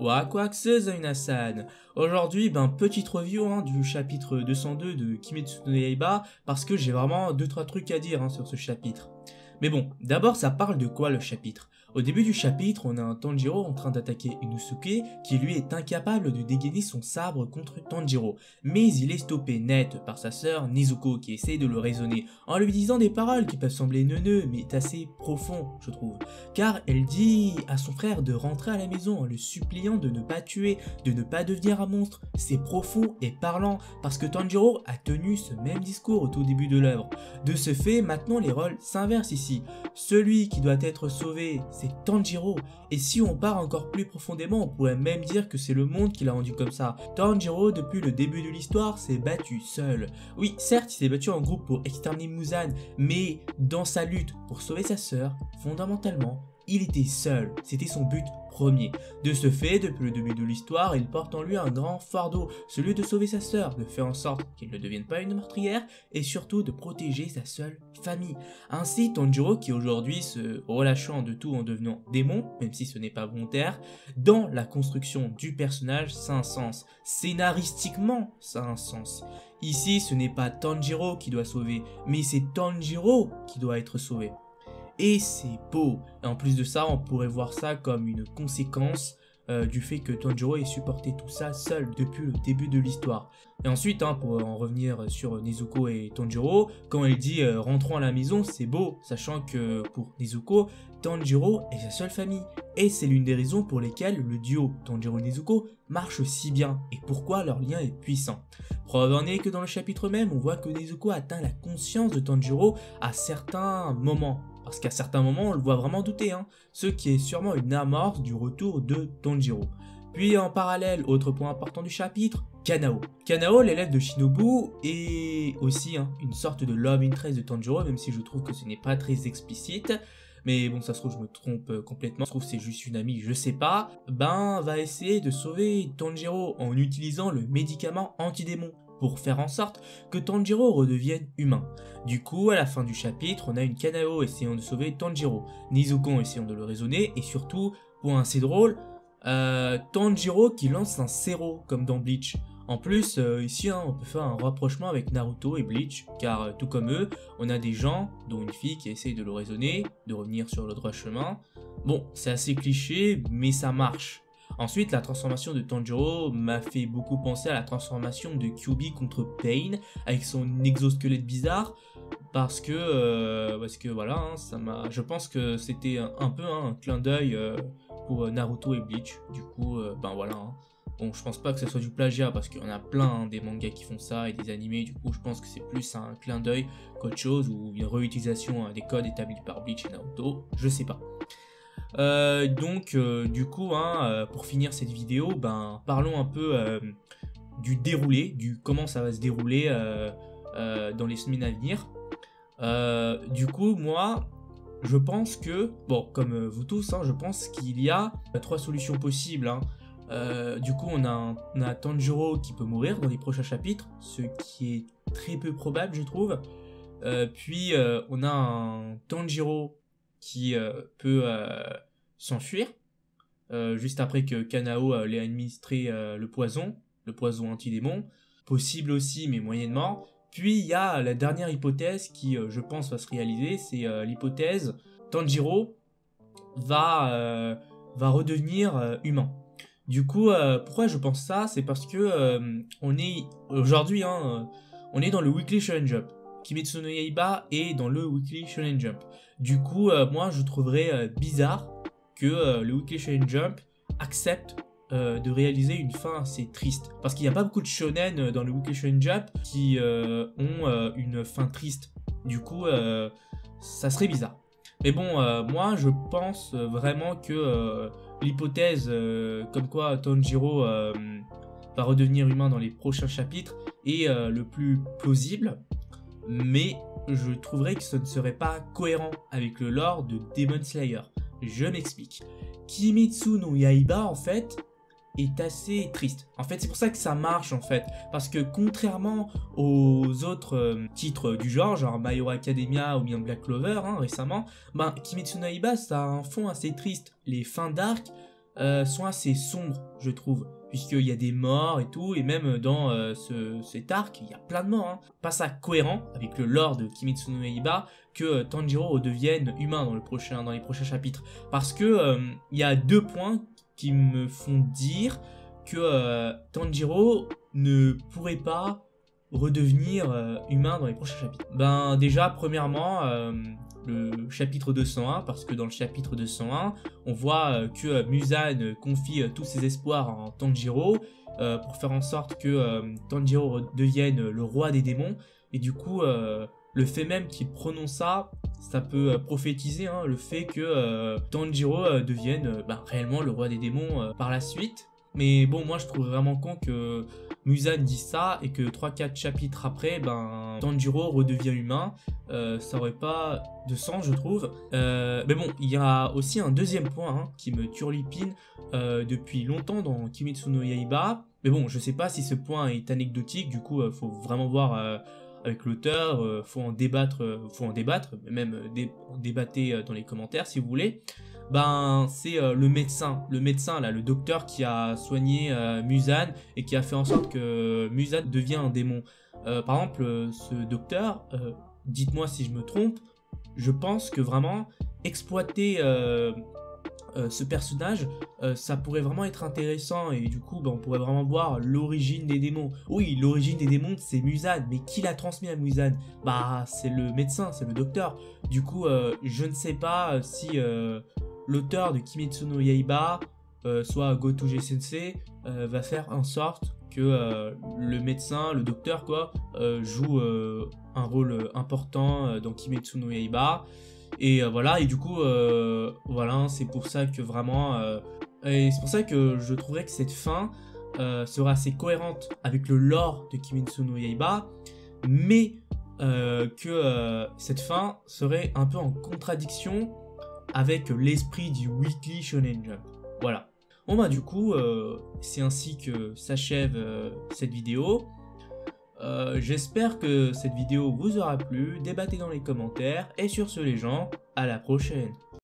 Wakwaxe Zainasan. Aujourd'hui, petite review du chapitre 202 de Kimetsu no Yaiba, parce que j'ai vraiment 2-3 trucs à dire sur ce chapitre. Mais bon, d'abord ça parle de quoi le chapitre? Au début du chapitre, on a un Tanjiro en train d'attaquer Inosuke, qui lui est incapable de dégainer son sabre contre Tanjiro. Mais il est stoppé net par sa sœur Nezuko, qui essaye de le raisonner, en lui disant des paroles qui peuvent sembler neuneux, mais assez profond, je trouve. Car elle dit à son frère de rentrer à la maison en le suppliant de ne pas tuer, de ne pas devenir un monstre. C'est profond et parlant, parce que Tanjiro a tenu ce même discours au tout début de l'œuvre. De ce fait, maintenant les rôles s'inversent ici. Celui qui doit être sauvé, c'est Tanjiro. Et si on part encore plus profondément, on pourrait même dire que c'est le monde qui l'a rendu comme ça. Tanjiro, depuis le début de l'histoire, s'est battu seul. Oui, certes, il s'est battu en groupe pour exterminer Muzan, mais dans sa lutte pour sauver sa sœur, fondamentalement, il était seul. C'était son but premier. De ce fait, depuis le début de l'histoire, il porte en lui un grand fardeau, celui de sauver sa sœur, de faire en sorte qu'elle ne devienne pas une meurtrière, et surtout de protéger sa seule famille. Ainsi, Tanjiro, qui aujourd'hui se relâchant de tout en devenant démon, même si ce n'est pas volontaire, dans la construction du personnage, ça a un sens. Scénaristiquement, ça a un sens. Ici, ce n'est pas Tanjiro qui doit sauver, mais c'est Tanjiro qui doit être sauvé. Et c'est beau. Et en plus de ça, on pourrait voir ça comme une conséquence du fait que Tanjiro ait supporté tout ça seul depuis le début de l'histoire. Et ensuite, pour en revenir sur Nezuko et Tanjiro, quand elle dit rentrons à la maison, c'est beau, sachant que pour Nezuko, Tanjiro est sa seule famille. Et c'est l'une des raisons pour lesquelles le duo Tanjiro-Nezuko marche si bien, et pourquoi leur lien est puissant. Preuve en est que dans le chapitre même, on voit que Nezuko atteint la conscience de Tanjiro à certains moments. Parce qu'à certains moments, on le voit vraiment douter, ce qui est sûrement une amorce du retour de Tanjiro. Puis en parallèle, autre point important du chapitre, Kanao. Kanao, l'élève de Shinobu, est aussi une sorte de love interest de Tanjiro, même si je trouve que ce n'est pas très explicite. Mais bon, ça se trouve, je me trompe complètement. Ça se trouve, c'est juste une amie, je sais pas. Va essayer de sauver Tanjiro en utilisant le médicament anti-démon, pour faire en sorte que Tanjiro redevienne humain. Du coup, à la fin du chapitre, on a une Kanao essayant de sauver Tanjiro, Nezuko essayant de le raisonner, et surtout, point assez drôle, Tanjiro qui lance un Sero, comme dans Bleach. En plus, ici, on peut faire un rapprochement avec Naruto et Bleach, car tout comme eux, on a des gens, dont une fille qui essaye de le raisonner, de revenir sur le droit chemin. Bon, c'est assez cliché, mais ça marche. Ensuite, la transformation de Tanjiro m'a fait beaucoup penser à la transformation de Kyuubi contre Pain, avec son exosquelette bizarre, parce que voilà, je pense que c'était un peu un clin d'œil pour Naruto et Bleach. Du coup, voilà. Bon, je pense pas que ce soit du plagiat, parce qu'il y en a plein des mangas qui font ça et des animés. Du coup, je pense que c'est plus un clin d'œil qu'autre chose, ou une réutilisation des codes établis par Bleach et Naruto. Je sais pas. Du coup, pour finir cette vidéo, parlons un peu du déroulé, du comment ça va se dérouler dans les semaines à venir. Du coup, moi, je pense que, bon, comme vous tous, je pense qu'il y a 3 solutions possibles. Du coup, on a Tanjiro qui peut mourir dans les prochains chapitres, ce qui est très peu probable, je trouve. Puis, on a un Tanjiro qui peut s'enfuir juste après que Kanao l'ait administré le poison anti-démon, possible aussi mais moyennement. Puis il y a la dernière hypothèse qui je pense va se réaliser, c'est l'hypothèse Tanjiro va redevenir humain. Du coup, pourquoi je pense ça? C'est parce que on est aujourd'hui on est dans le Weekly Shonen Jump. Kimetsu no Yaiba est dans le Weekly Shonen Jump. Du coup, moi je trouverais bizarre que le Weekly Shonen Jump accepte de réaliser une fin assez triste. Parce qu'il n'y a pas beaucoup de shonen dans le Weekly Shonen Jump qui ont une fin triste. Du coup, ça serait bizarre. Mais bon, moi je pense vraiment que l'hypothèse comme quoi Tanjiro va redevenir humain dans les prochains chapitres est le plus plausible. Mais je trouverais que ce ne serait pas cohérent avec le lore de Demon Slayer. Je m'explique. Kimetsu no Yaiba, en fait, est assez triste. En fait, c'est pour ça que ça marche, en fait. Parce que contrairement aux autres titres du genre My Hero Academia ou bien Black Clover, récemment, Kimetsu no Yaiba, ça a un fond assez triste. Les fins d'arc sont assez sombres, je trouve. Puisqu'il y a des morts et tout, et même dans cet arc, il y a plein de morts. Hein. Pas ça cohérent avec le lore de Kimetsu no Yaiba que Tanjiro redevienne humain dans les prochains chapitres. Parce que il y a 2 points qui me font dire que Tanjiro ne pourrait pas redevenir humain dans les prochains chapitres. Ben déjà, premièrement, le chapitre 201, parce que dans le chapitre 201, on voit que Muzan confie tous ses espoirs en Tanjiro pour faire en sorte que Tanjiro devienne le roi des démons, et du coup, le fait même qu'il prononce ça, ça peut prophétiser le fait que Tanjiro devienne réellement le roi des démons par la suite. Mais bon, moi je trouve vraiment con que Muzan dit ça et que 3-4 chapitres après, Tanjiro redevient humain. Ça aurait pas de sens, je trouve. Mais bon, il y a aussi un deuxième point qui me turlupine depuis longtemps dans Kimetsu no Yaiba. Mais bon, je sais pas si ce point est anecdotique, du coup, faut vraiment voir avec l'auteur, faut en débattre, même débattez dans les commentaires si vous voulez. C'est le médecin là, le docteur qui a soigné Muzan et qui a fait en sorte que Muzan devienne un démon. Par exemple, ce docteur, dites-moi si je me trompe, je pense que vraiment exploiter ce personnage, ça pourrait vraiment être intéressant, et du coup on pourrait vraiment voir l'origine des démons. Oui, l'origine des démons c'est Muzan, mais qui l'a transmis à Muzan? C'est le médecin, c'est le docteur. Du coup je ne sais pas si l'auteur de Kimetsu no Yaiba, soit Go-To-Ge Sensei, va faire en sorte que le médecin, le docteur joue un rôle important dans Kimetsu no Yaiba. Et voilà, et du coup, voilà, c'est pour ça que vraiment... et c'est pour ça que je trouverais que cette fin sera assez cohérente avec le lore de Kimetsu no Yaiba, mais que cette fin serait un peu en contradiction avec l'esprit du Weekly Shonen Jump. Voilà. Bon du coup, c'est ainsi que s'achève cette vidéo. J'espère que cette vidéo vous aura plu, débattez dans les commentaires, et sur ce les gens, à la prochaine.